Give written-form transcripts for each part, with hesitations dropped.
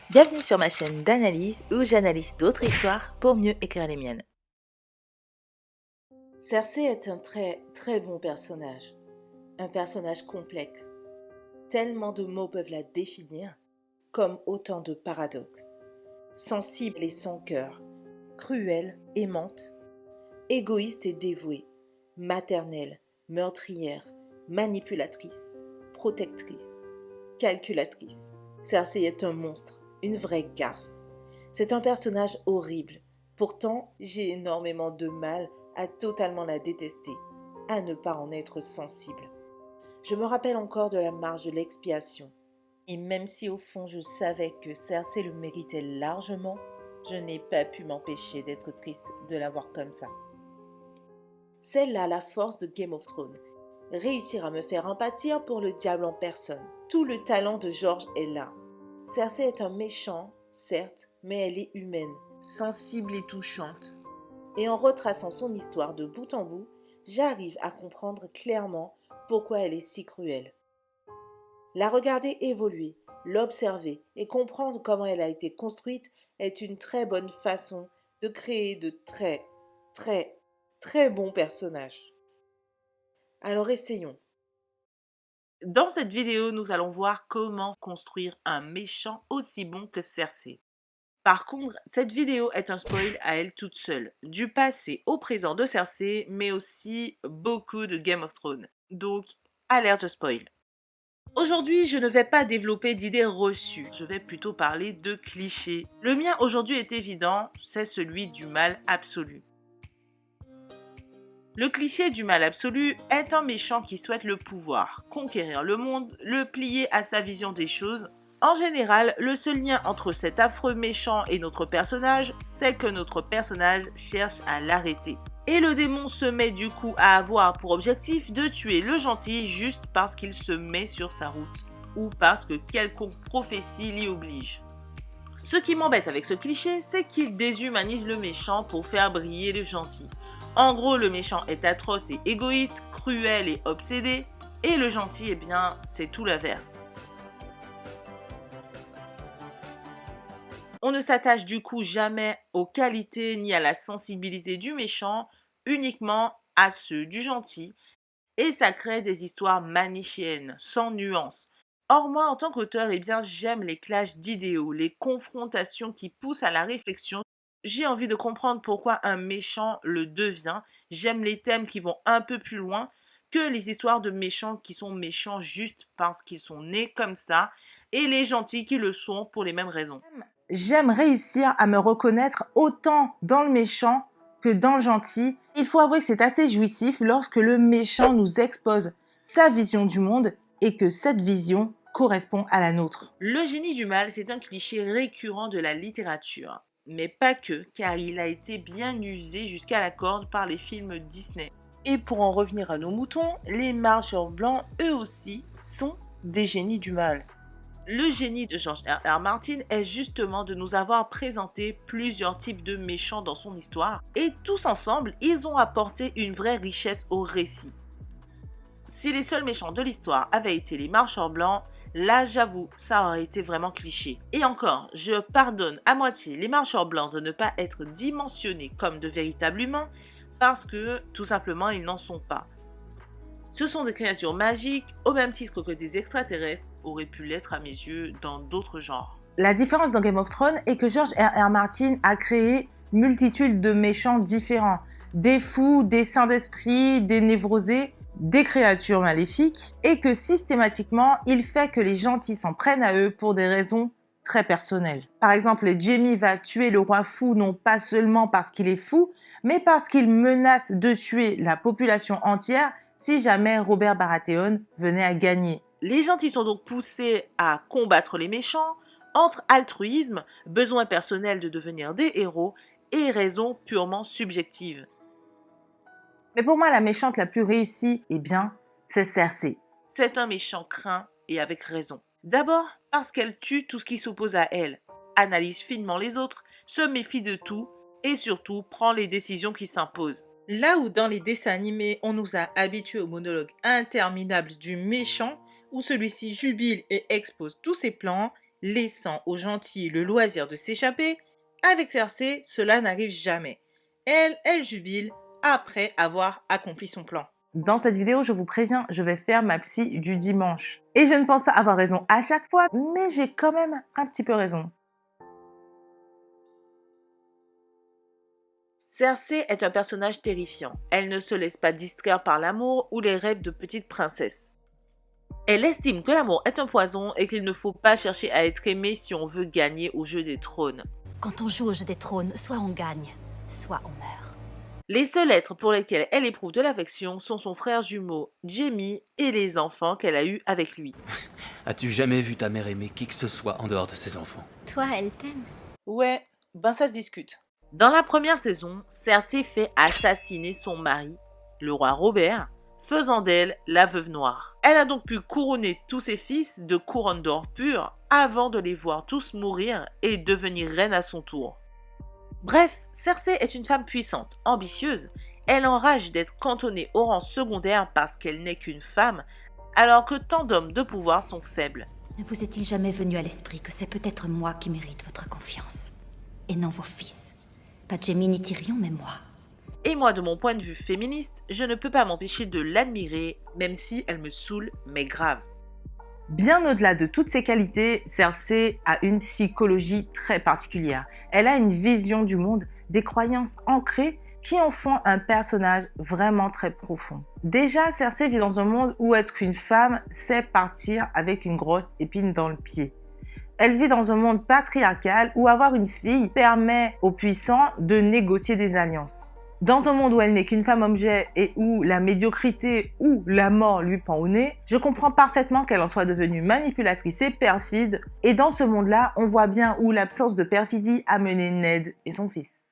Bienvenue sur ma chaîne d'analyse où j'analyse d'autres histoires pour mieux écrire les miennes. Cersei est un très bon personnage. Un personnage complexe. Tellement de mots peuvent la définir, comme autant de paradoxes. Sensible et sans cœur, cruelle, aimante, égoïste et dévouée, maternelle, meurtrière, manipulatrice, protectrice, calculatrice. Cersei est un monstre, une vraie garce. C'est un personnage horrible. Pourtant, j'ai énormément de mal à totalement la détester, à ne pas en être sensible. Je me rappelle encore de la marche de l'expiation. Et même si au fond je savais que Cersei le méritait largement, je n'ai pas pu m'empêcher d'être triste de la voir comme ça. C'est là la force de Game of Thrones. Réussir à me faire empâtir pour le diable en personne. Tout le talent de George est là. Cersei est un méchant, certes, mais elle est humaine, sensible et touchante. Et en retraçant son histoire de bout en bout, j'arrive à comprendre clairement pourquoi elle est si cruelle. La regarder évoluer, l'observer et comprendre comment elle a été construite est une très bonne façon de créer de très bons personnages. Alors essayons. Dans cette vidéo, nous allons voir comment construire un méchant aussi bon que Cersei. Par contre, cette vidéo est un spoil à elle toute seule, du passé au présent de Cersei, mais aussi beaucoup de Game of Thrones. Donc, alerte spoil. Aujourd'hui, je ne vais pas développer d'idées reçues, je vais plutôt parler de clichés. Le mien aujourd'hui est évident, c'est celui du mal absolu. Le cliché du mal absolu est un méchant qui souhaite le pouvoir, conquérir le monde, le plier à sa vision des choses. En général, le seul lien entre cet affreux méchant et notre personnage, c'est que notre personnage cherche à l'arrêter. Et le démon se met du coup à avoir pour objectif de tuer le gentil juste parce qu'il se met sur sa route, ou parce que quelconque prophétie l'y oblige. Ce qui m'embête avec ce cliché, c'est qu'il déshumanise le méchant pour faire briller le gentil. En gros, le méchant est atroce et égoïste, cruel et obsédé, et le gentil, eh bien, c'est tout l'inverse. On ne s'attache du coup jamais aux qualités ni à la sensibilité du méchant, uniquement à ceux du gentil, et ça crée des histoires manichéennes, sans nuance. Or moi, en tant qu'auteur, eh bien, j'aime les clashs d'idéaux, les confrontations qui poussent à la réflexion. J'ai envie de comprendre pourquoi un méchant le devient. J'aime les thèmes qui vont un peu plus loin que les histoires de méchants qui sont méchants juste parce qu'ils sont nés comme ça et les gentils qui le sont pour les mêmes raisons. J'aime réussir à me reconnaître autant dans le méchant que dans le gentil. Il faut avouer que c'est assez jouissif lorsque le méchant nous expose sa vision du monde et que cette vision correspond à la nôtre. Le génie du mal, c'est un cliché récurrent de la littérature. Mais pas que, car il a été bien usé jusqu'à la corde par les films Disney. Et pour en revenir à nos moutons, les marcheurs blancs, eux aussi, sont des génies du mal. Le génie de George R.R. Martin est justement de nous avoir présenté plusieurs types de méchants dans son histoire, et tous ensemble, ils ont apporté une vraie richesse au récit. Si les seuls méchants de l'histoire avaient été les marcheurs blancs, là j'avoue, ça aurait été vraiment cliché. Et encore, je pardonne à moitié les marcheurs blancs de ne pas être dimensionnés comme de véritables humains, parce que tout simplement ils n'en sont pas. Ce sont des créatures magiques, au même titre que des extraterrestres auraient pu l'être à mes yeux dans d'autres genres. La différence dans Game of Thrones est que George R.R. Martin a créé multitude de méchants différents. Des fous, des saints d'esprit, des névrosés, des créatures maléfiques, et que systématiquement, il fait que les gentils s'en prennent à eux pour des raisons très personnelles. Par exemple, Jaime va tuer le roi fou non pas seulement parce qu'il est fou, mais parce qu'il menace de tuer la population entière si jamais Robert Baratheon venait à gagner. Les gentils sont donc poussés à combattre les méchants entre altruisme, besoin personnel de devenir des héros et raisons purement subjectives. Mais pour moi, la méchante la plus réussie, eh bien, c'est Cersei. C'est un méchant craint et avec raison. D'abord parce qu'elle tue tout ce qui s'oppose à elle, analyse finement les autres, se méfie de tout et surtout prend les décisions qui s'imposent. Là où dans les dessins animés, on nous a habitués au monologue interminable du méchant, où celui-ci jubile et expose tous ses plans, laissant aux gentils le loisir de s'échapper. Avec Cersei, cela n'arrive jamais. Elle jubile après avoir accompli son plan. Dans cette vidéo, je vous préviens, je vais faire ma psy du dimanche. Et je ne pense pas avoir raison à chaque fois, mais j'ai quand même un petit peu raison. Cersei est un personnage terrifiant. Elle ne se laisse pas distraire par l'amour ou les rêves de petite princesse. Elle estime que l'amour est un poison et qu'il ne faut pas chercher à être aimé si on veut gagner au jeu des trônes. Quand on joue au jeu des trônes, soit on gagne, soit on meurt. Les seuls êtres pour lesquels elle éprouve de l'affection sont son frère jumeau, Jaime, et les enfants qu'elle a eus avec lui. As-tu jamais vu ta mère aimer qui que ce soit en dehors de ses enfants? Toi, elle t'aime? Ouais, ben ça se discute. Dans la première saison, Cersei fait assassiner son mari, le roi Robert, faisant d'elle la veuve noire. Elle a donc pu couronner tous ses fils de couronne d'or pure avant de les voir tous mourir et devenir reine à son tour. Bref, Cersei est une femme puissante, ambitieuse. Elle enrage d'être cantonnée au rang secondaire parce qu'elle n'est qu'une femme, alors que tant d'hommes de pouvoir sont faibles. Ne vous est-il jamais venu à l'esprit que c'est peut-être moi qui mérite votre confiance, et non vos fils? Pas Jaime ni Tyrion, mais moi. Et moi, de mon point de vue féministe, je ne peux pas m'empêcher de l'admirer, même si elle me saoule, mais grave. Bien au-delà de toutes ses qualités, Cersei a une psychologie très particulière. Elle a une vision du monde, des croyances ancrées qui en font un personnage vraiment très profond. Déjà, Cersei vit dans un monde où être une femme, c'est partir avec une grosse épine dans le pied. Elle vit dans un monde patriarcal où avoir une fille permet aux puissants de négocier des alliances. Dans un monde où elle n'est qu'une femme objet et où la médiocrité ou la mort lui pend au nez, je comprends parfaitement qu'elle en soit devenue manipulatrice et perfide. Et dans ce monde-là, on voit bien où l'absence de perfidie a mené Ned et son fils.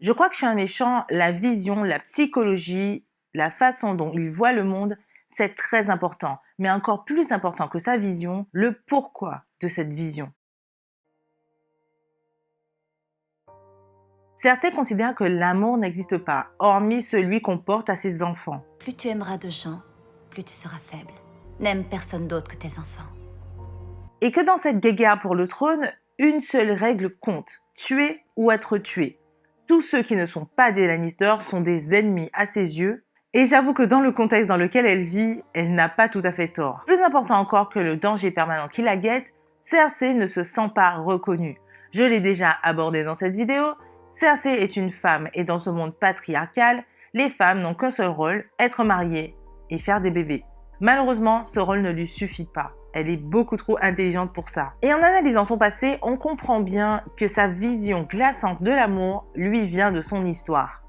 Je crois que chez un méchant, la vision, la psychologie, la façon dont il voit le monde, c'est très important. Mais encore plus important que sa vision, le pourquoi de cette vision. Cersei considère que l'amour n'existe pas, hormis celui qu'on porte à ses enfants. Plus tu aimeras de gens, plus tu seras faible. N'aime personne d'autre que tes enfants. Et que dans cette guéguerre pour le trône, une seule règle compte, tuer ou être tué. Tous ceux qui ne sont pas des Lannister sont des ennemis à ses yeux, et j'avoue que dans le contexte dans lequel elle vit, elle n'a pas tout à fait tort. Plus important encore que le danger permanent qui la guette, Cersei ne se sent pas reconnue. Je l'ai déjà abordé dans cette vidéo. Cersei est une femme et dans ce monde patriarcal, les femmes n'ont qu'un seul rôle, être mariées et faire des bébés. Malheureusement, ce rôle ne lui suffit pas. Elle est beaucoup trop intelligente pour ça. Et en analysant son passé, on comprend bien que sa vision glaçante de l'amour lui vient de son histoire.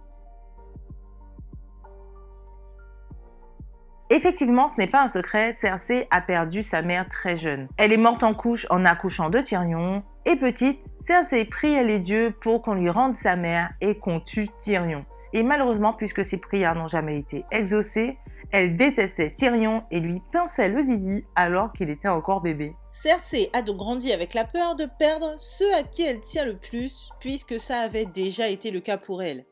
Effectivement, ce n'est pas un secret, Cersei a perdu sa mère très jeune. Elle est morte en couche en accouchant de Tyrion. Et petite, Cersei priait les dieux pour qu'on lui rende sa mère et qu'on tue Tyrion. Et malheureusement, puisque ses prières n'ont jamais été exaucées, elle détestait Tyrion et lui pinçait le zizi alors qu'il était encore bébé. Cersei a donc grandi avec la peur de perdre ceux à qui elle tient le plus, puisque ça avait déjà été le cas pour elle.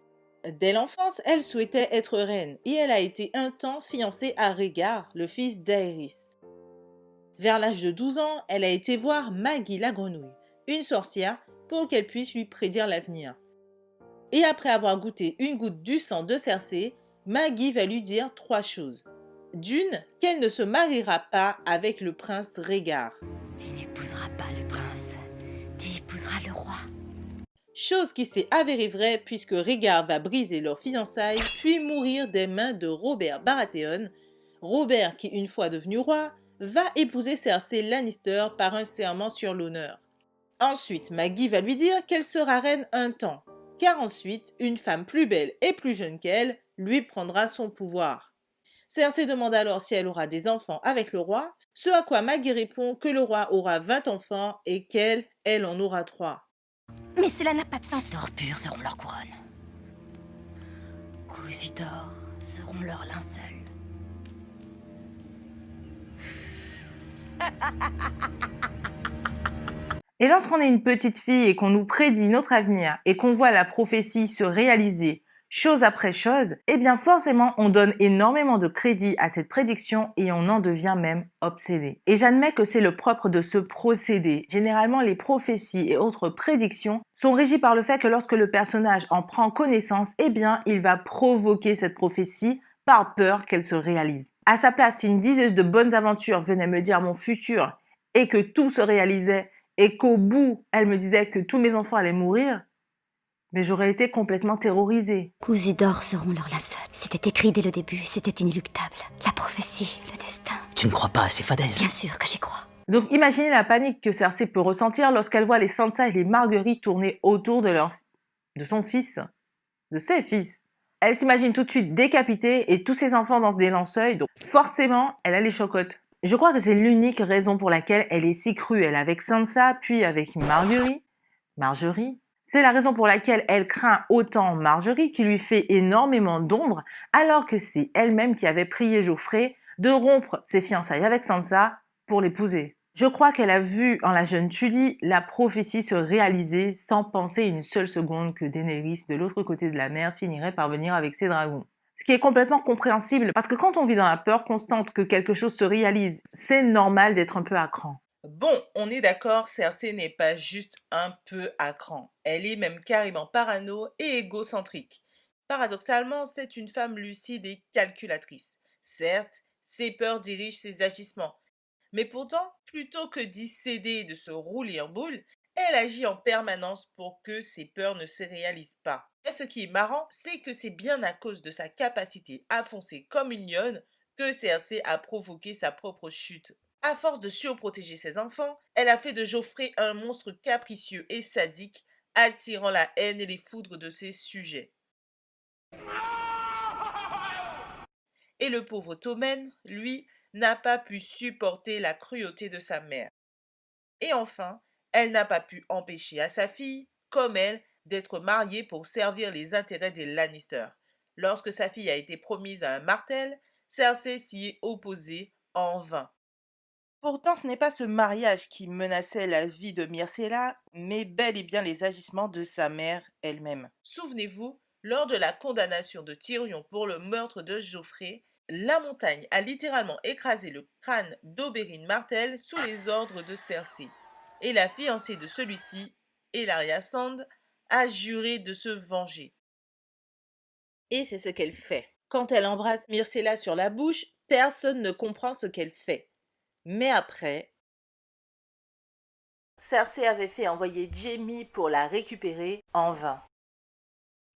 Dès l'enfance, elle souhaitait être reine et elle a été un temps fiancée à Rhaegar, le fils d'Aerys. Vers l'âge de 12 ans, elle a été voir Maggie la grenouille, une sorcière, pour qu'elle puisse lui prédire l'avenir. Et après avoir goûté une goutte du sang de Cersei, Maggie va lui dire 3 choses. D'une, qu'elle ne se mariera pas avec le prince Rhaegar. Tu n'épouseras pas le prince, tu épouseras le roi. Chose qui s'est avérée vraie puisque Rhaegar va briser leurs fiançailles puis mourir des mains de Robert Baratheon. Robert qui, une fois devenu roi, va épouser Cersei Lannister par un serment sur l'honneur. Ensuite, Maggie va lui dire qu'elle sera reine un temps, car ensuite, une femme plus belle et plus jeune qu'elle lui prendra son pouvoir. Cersei demande alors si elle aura des enfants avec le roi, ce à quoi Maggie répond que le roi aura 20 enfants et qu'elle, elle en aura 3. Mais cela n'a pas de sens. D'or pur seront leurs couronnes. Cousus d'or seront leurs linceuls. Et lorsqu'on est une petite fille et qu'on nous prédit notre avenir et qu'on voit la prophétie se réaliser chose après chose, eh bien forcément on donne énormément de crédit à cette prédiction et on en devient même obsédé. Et j'admets que c'est le propre de ce procédé. Généralement les prophéties et autres prédictions sont régies par le fait que lorsque le personnage en prend connaissance, eh bien il va provoquer cette prophétie par peur qu'elle se réalise. À sa place, si une diseuse de bonnes aventures venait me dire mon futur et que tout se réalisait et qu'au bout elle me disait que tous mes enfants allaient mourir, mais j'aurais été complètement terrorisée. Cousus d'or seront leurs linceuls. C'était écrit dès le début, c'était inéluctable. La prophétie, le destin. Tu ne crois pas à ces fadaises? Bien sûr que j'y crois. Donc imaginez la panique que Cersei peut ressentir lorsqu'elle voit les Sansa et les Marguerite tourner autour de son fils, de ses fils. Elle s'imagine tout de suite décapitée et tous ses enfants dans des lanceuils, donc forcément, elle a les chocottes. Je crois que c'est l'unique raison pour laquelle elle est si cruelle avec Sansa, puis avec Marjorie. C'est la raison pour laquelle elle craint autant Marjorie qui lui fait énormément d'ombre, alors que c'est elle-même qui avait prié Joffrey de rompre ses fiançailles avec Sansa pour l'épouser. Je crois qu'elle a vu en la jeune Tully la prophétie se réaliser sans penser une seule seconde que Daenerys, de l'autre côté de la mer, finirait par venir avec ses dragons. Ce qui est complètement compréhensible, parce que quand on vit dans la peur constante que quelque chose se réalise, c'est normal d'être un peu à cran. Bon, on est d'accord, Cersei n'est pas juste un peu à cran. Elle est même carrément parano et égocentrique. Paradoxalement, c'est une femme lucide et calculatrice. Certes, ses peurs dirigent ses agissements. Mais pourtant, plutôt que d'y céder et de se rouler en boule, elle agit en permanence pour que ses peurs ne se réalisent pas. Et ce qui est marrant, c'est que c'est bien à cause de sa capacité à foncer comme une lionne que Cersei a provoqué sa propre chute. À force de surprotéger ses enfants, elle a fait de Joffrey un monstre capricieux et sadique, attirant la haine et les foudres de ses sujets. Et le pauvre Tommen, lui, n'a pas pu supporter la cruauté de sa mère. Et enfin, elle n'a pas pu empêcher à sa fille, comme elle, d'être mariée pour servir les intérêts des Lannister. Lorsque sa fille a été promise à un Martell, Cersei s'y est opposée en vain. Pourtant, ce n'est pas ce mariage qui menaçait la vie de Myrcella, mais bel et bien les agissements de sa mère elle-même. Souvenez-vous, lors de la condamnation de Tyrion pour le meurtre de Joffrey, la montagne a littéralement écrasé le crâne d'Oberyn Martell sous les ordres de Cersei. Et la fiancée de celui-ci, Ellaria Sand, a juré de se venger. Et c'est ce qu'elle fait. Quand elle embrasse Myrcella sur la bouche, personne ne comprend ce qu'elle fait. Mais après, Cersei avait fait envoyer Jaime pour la récupérer en vain.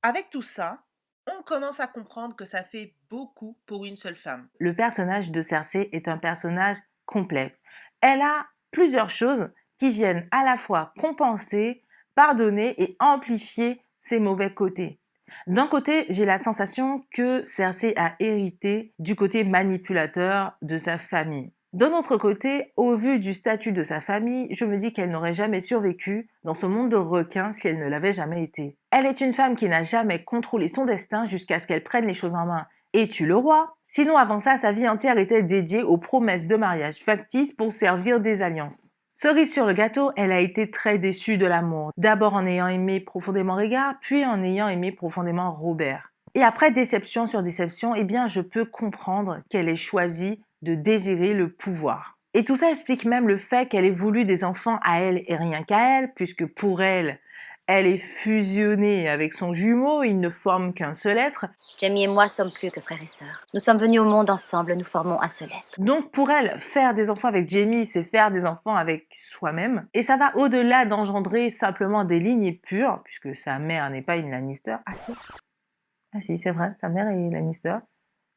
Avec tout ça, on commence à comprendre que ça fait beaucoup pour une seule femme. Le personnage de Cersei est un personnage complexe. Elle a plusieurs choses qui viennent à la fois compenser, pardonner et amplifier ses mauvais côtés. D'un côté, j'ai la sensation que Cersei a hérité du côté manipulateur de sa famille. D'un autre côté, au vu du statut de sa famille, je me dis qu'elle n'aurait jamais survécu dans ce monde de requins si elle ne l'avait jamais été. Elle est une femme qui n'a jamais contrôlé son destin jusqu'à ce qu'elle prenne les choses en main et tue le roi. Sinon, avant ça, sa vie entière était dédiée aux promesses de mariage factices pour servir des alliances. Cerise sur le gâteau, elle a été très déçue de l'amour. D'abord en ayant aimé profondément Rhaegar, puis en ayant aimé profondément Robert. Et après déception sur déception, eh bien, je peux comprendre qu'elle ait choisi de désirer le pouvoir. Et tout ça explique même le fait qu'elle ait voulu des enfants à elle et rien qu'à elle, puisque pour elle, elle est fusionnée avec son jumeau, ils ne forment qu'un seul être. Jaime et moi sommes plus que frères et sœurs. Nous sommes venus au monde ensemble, nous formons un seul être. Donc pour elle, faire des enfants avec Jaime, c'est faire des enfants avec soi-même. Et ça va au-delà d'engendrer simplement des lignées pures, puisque sa mère n'est pas une Lannister. Ah si, c'est vrai, sa mère est Lannister.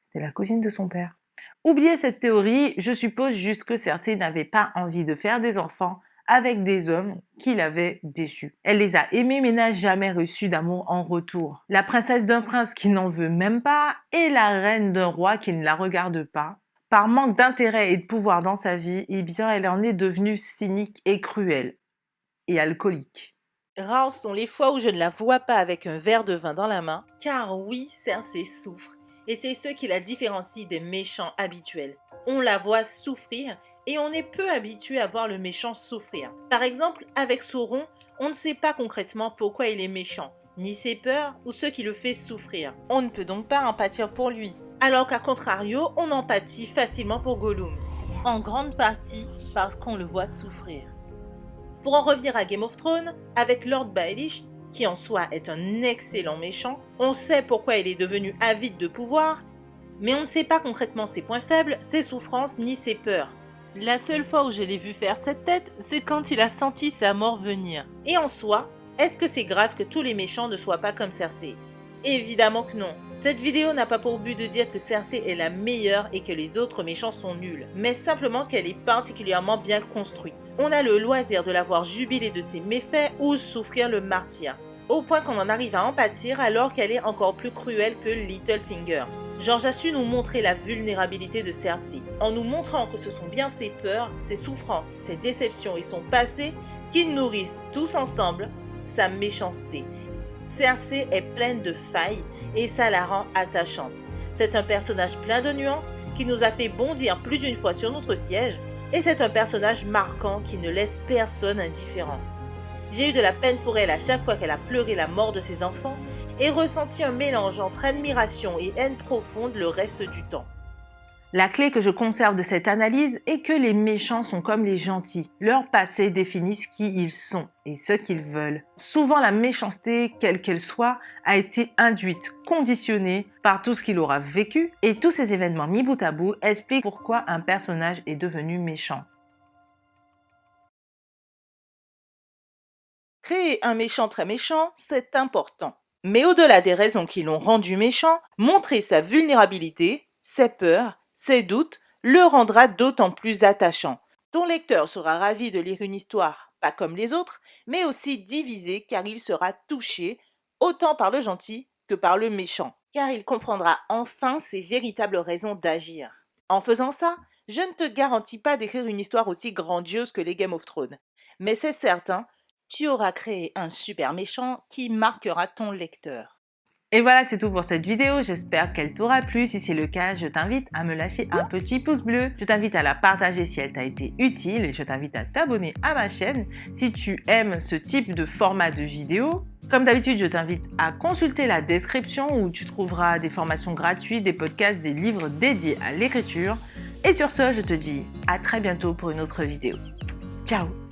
C'était la cousine de son père. Oubliez cette théorie, je suppose juste que Cersei n'avait pas envie de faire des enfants avec des hommes qui l'avaient déçue. Elle les a aimés mais n'a jamais reçu d'amour en retour. La princesse d'un prince qui n'en veut même pas et la reine d'un roi qui ne la regarde pas. Par manque d'intérêt et de pouvoir dans sa vie, eh bien elle en est devenue cynique et cruelle. Et alcoolique. Rares sont les fois où je ne la vois pas avec un verre de vin dans la main, car oui, Cersei souffre. Et c'est ce qui la différencie des méchants habituels. On la voit souffrir et on est peu habitué à voir le méchant souffrir. Par exemple, avec Sauron, on ne sait pas concrètement pourquoi il est méchant. ni ses peurs ou ce qui le fait souffrir. On ne peut donc pas empathir pour lui. Alors qu'à contrario, on empathie facilement pour Gollum. En grande partie parce qu'on le voit souffrir. Pour en revenir à Game of Thrones, avec Lord Baelish, qui en soi est un excellent méchant, on sait pourquoi il est devenu avide de pouvoir, mais on ne sait pas concrètement ses points faibles, ses souffrances ni ses peurs. La seule fois où je l'ai vu faire cette tête, c'est quand il a senti sa mort venir. Et en soi, est-ce que c'est grave que tous les méchants ne soient pas comme Cersei? Évidemment que non. Cette vidéo n'a pas pour but de dire que Cersei est la meilleure et que les autres méchants sont nuls, mais simplement qu'elle est particulièrement bien construite. On a le loisir de la voir jubiler de ses méfaits ou souffrir le martyre, au point qu'on en arrive à en pâtir alors qu'elle est encore plus cruelle que Littlefinger. George a su nous montrer la vulnérabilité de Cersei, en nous montrant que ce sont bien ses peurs, ses souffrances, ses déceptions et son passé qui nourrissent tous ensemble sa méchanceté. Cersei est pleine de failles et ça la rend attachante. C'est un personnage plein de nuances qui nous a fait bondir plus d'une fois sur notre siège et c'est un personnage marquant qui ne laisse personne indifférent. J'ai eu de la peine pour elle à chaque fois qu'elle a pleuré la mort de ses enfants et ressenti un mélange entre admiration et haine profonde le reste du temps. La clé que je conserve de cette analyse est que les méchants sont comme les gentils. Leur passé définit qui ils sont et ce qu'ils veulent. Souvent, la méchanceté, quelle qu'elle soit, a été induite, conditionnée par tout ce qu'il aura vécu et tous ces événements mis bout à bout expliquent pourquoi un personnage est devenu méchant. Créer un méchant très méchant, c'est important. Mais au-delà des raisons qui l'ont rendu méchant, montrer sa vulnérabilité, ses peurs, ses doutes, le rendra d'autant plus attachant. Ton lecteur sera ravi de lire une histoire, pas comme les autres, mais aussi divisée car il sera touché, autant par le gentil que par le méchant. Car il comprendra enfin ses véritables raisons d'agir. En faisant ça, je ne te garantis pas d'écrire une histoire aussi grandiose que les Game of Thrones. Mais c'est certain, tu auras créé un super méchant qui marquera ton lecteur. Et voilà, c'est tout pour cette vidéo. J'espère qu'elle t'aura plu. Si c'est le cas, je t'invite à me lâcher un petit pouce bleu. Je t'invite à la partager si elle t'a été utile et je t'invite à t'abonner à ma chaîne si tu aimes ce type de format de vidéo. Comme d'habitude, je t'invite à consulter la description où tu trouveras des formations gratuites, des podcasts, des livres dédiés à l'écriture. Et sur ce, je te dis à très bientôt pour une autre vidéo. Ciao!